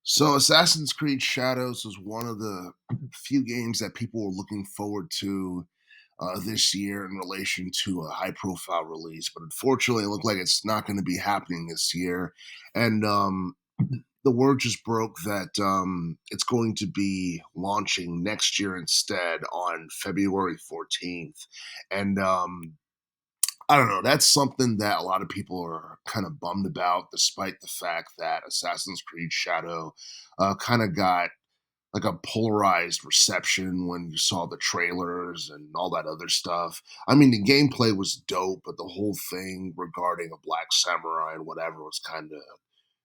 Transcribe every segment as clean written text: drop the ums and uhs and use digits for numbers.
So Assassin's Creed Shadows was one of the few games that people were looking forward to this year in relation to a high profile release. But unfortunately, it looked like it's not going to be happening this year. And the word just broke that it's going to be launching next year instead on February 14th. And I don't know. That's something that a lot of people are kind of bummed about, despite the fact that Assassin's Creed Shadow kind of got like a polarized reception when you saw the trailers and all that other stuff. I mean, the gameplay was dope, but the whole thing regarding a black samurai and whatever was kind of,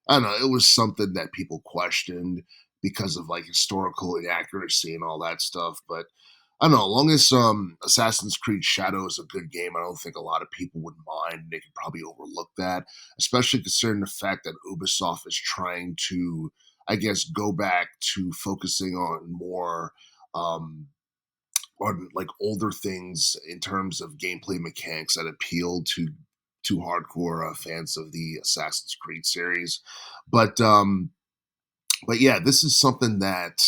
I don't know, it was something that people questioned because of like historical inaccuracy and all that stuff. But I don't know, as long as Assassin's Creed Shadow is a good game, I don't think a lot of people would mind. They could probably overlook that, especially considering the fact that Ubisoft is trying to, I guess, go back to focusing on more um, on like older things in terms of gameplay mechanics that appeal to hardcore fans of the Assassin's Creed series. But but yeah, this is something that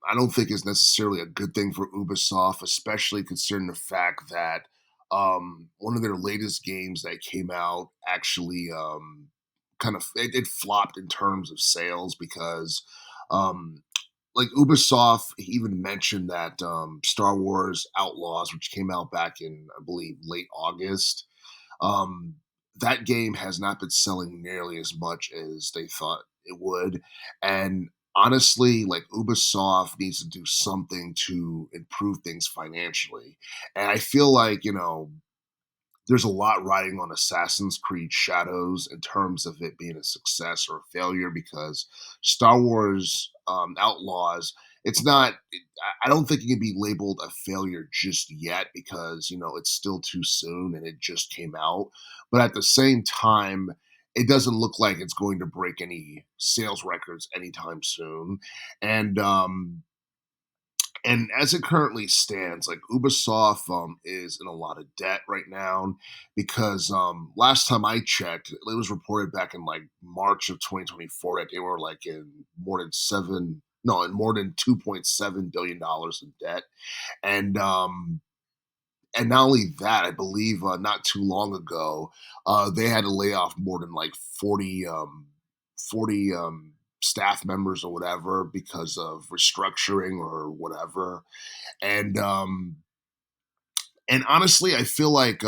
I don't think is necessarily a good thing for Ubisoft, especially considering the fact that one of their latest games that came out actually kind of it flopped in terms of sales because um, like Ubisoft even mentioned that Star Wars Outlaws, which came out back in I believe late August, um, that game has not been selling nearly as much as they thought it would. And honestly, like Ubisoft needs to do something to improve things financially. And I feel like, there's a lot riding on Assassin's Creed Shadows in terms of it being a success or a failure because Star Wars Outlaws, it's not, I don't think it can be labeled a failure just yet because, it's still too soon and it just came out. But at the same time, it doesn't look like it's going to break any sales records anytime soon. And, and as it currently stands, like Ubisoft is in a lot of debt right now because last time I checked, it was reported back in like March of 2024 that they were like in more than seven, no, in more than $2.7 billion in debt, and um, and not only that, I believe not too long ago, they had to lay off more than like 40 staff members or whatever because of restructuring or whatever and honestly, I feel like,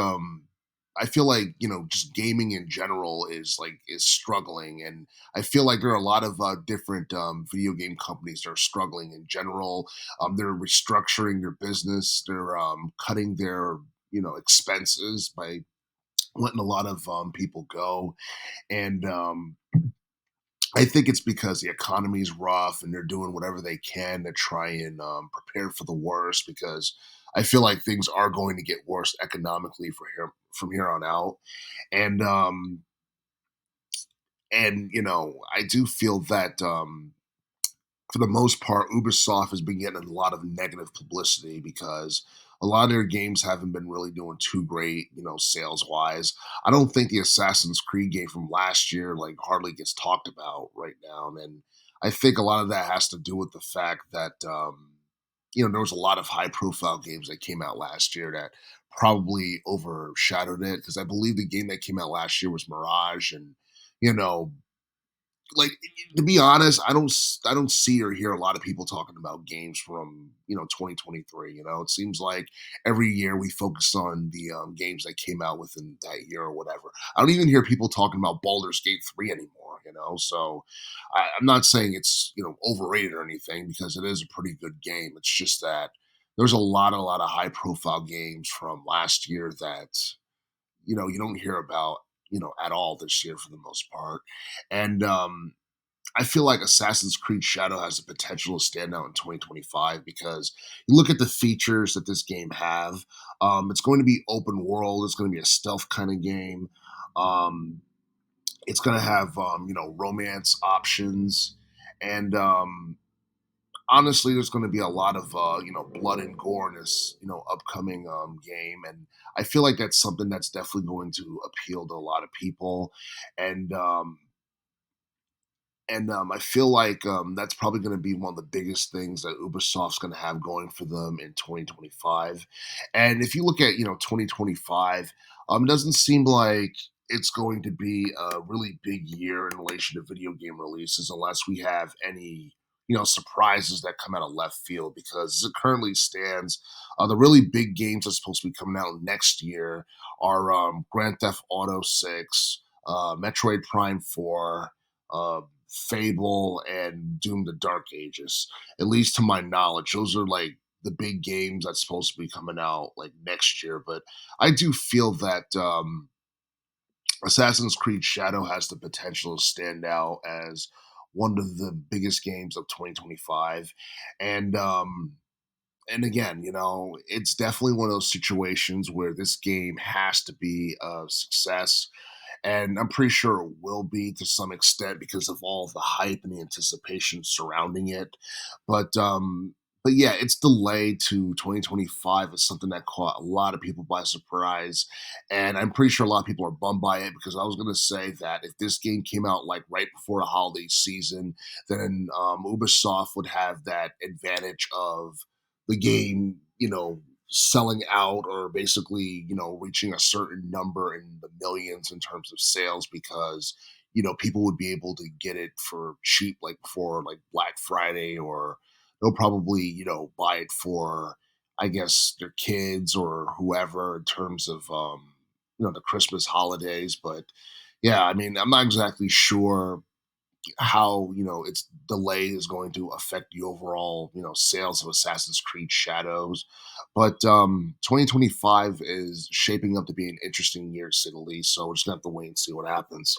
just gaming in general is struggling and I feel like there are a lot of different video game companies that are struggling in general. They're restructuring their business, they're cutting their, expenses by letting a lot of people go and I think it's because the economy is rough and they're doing whatever they can to try and prepare for the worst. Because I feel like things are going to get worse economically for here from here on out, and I do feel that for the most part, Ubisoft has been getting a lot of negative publicity because a lot of their games haven't been really doing too great, sales wise. I don't think the Assassin's Creed game from last year like hardly gets talked about right now, and I think a lot of that has to do with the fact that there was a lot of high profile games that came out last year that probably overshadowed it because I believe the game that came out last year was Mirage, and you know like to be honest, I don't see or hear a lot of people talking about games from 2023. It seems like every year we focus on the games that came out within that year or whatever. I don't even hear people talking about Baldur's Gate 3 anymore. So I'm not saying it's overrated or anything because it is a pretty good game. It's just that there's a lot of high profile games from last year that you don't hear about at all this year for the most part. And I feel like Assassin's Creed Shadow has the potential to stand out in 2025 because you look at the features that this game have. It's going to be open world. It's going to be a stealth kind of game. Um, it's going to have romance options, and honestly, there's going to be a lot of blood and gore in this upcoming game, and I feel like that's something that's definitely going to appeal to a lot of people, and And I feel like that's probably going to be one of the biggest things that Ubisoft's going to have going for them in 2025. And if you look at 2025, it doesn't seem like it's going to be a really big year in relation to video game releases unless we have any surprises that come out of left field. Because as it currently stands, the really big games that's supposed to be coming out next year are Grand Theft Auto 6, Metroid Prime 4, Fable, and Doom: The Dark Ages. At least to my knowledge, those are like the big games that's supposed to be coming out like next year. But I do feel that Assassin's Creed Shadow has the potential to stand out as one of the biggest games of 2025. And and again, it's definitely one of those situations where this game has to be a success, and I'm pretty sure it will be to some extent because of all the hype and the anticipation surrounding it. But but yeah, its delay to 2025 is something that caught a lot of people by surprise, and I'm pretty sure a lot of people are bummed by it because I was going to say that if this game came out like right before the holiday season, then Ubisoft would have that advantage of the game, selling out or basically, reaching a certain number in the millions in terms of sales because, people would be able to get it for cheap, like before like Black Friday, or they'll probably, buy it for, I guess, their kids or whoever in terms of, the Christmas holidays. But yeah, I mean, I'm not exactly sure how its delay is going to affect the overall sales of Assassin's Creed Shadows. But 2025 is shaping up to be an interesting year to say the least, so we're just gonna have to wait and see what happens.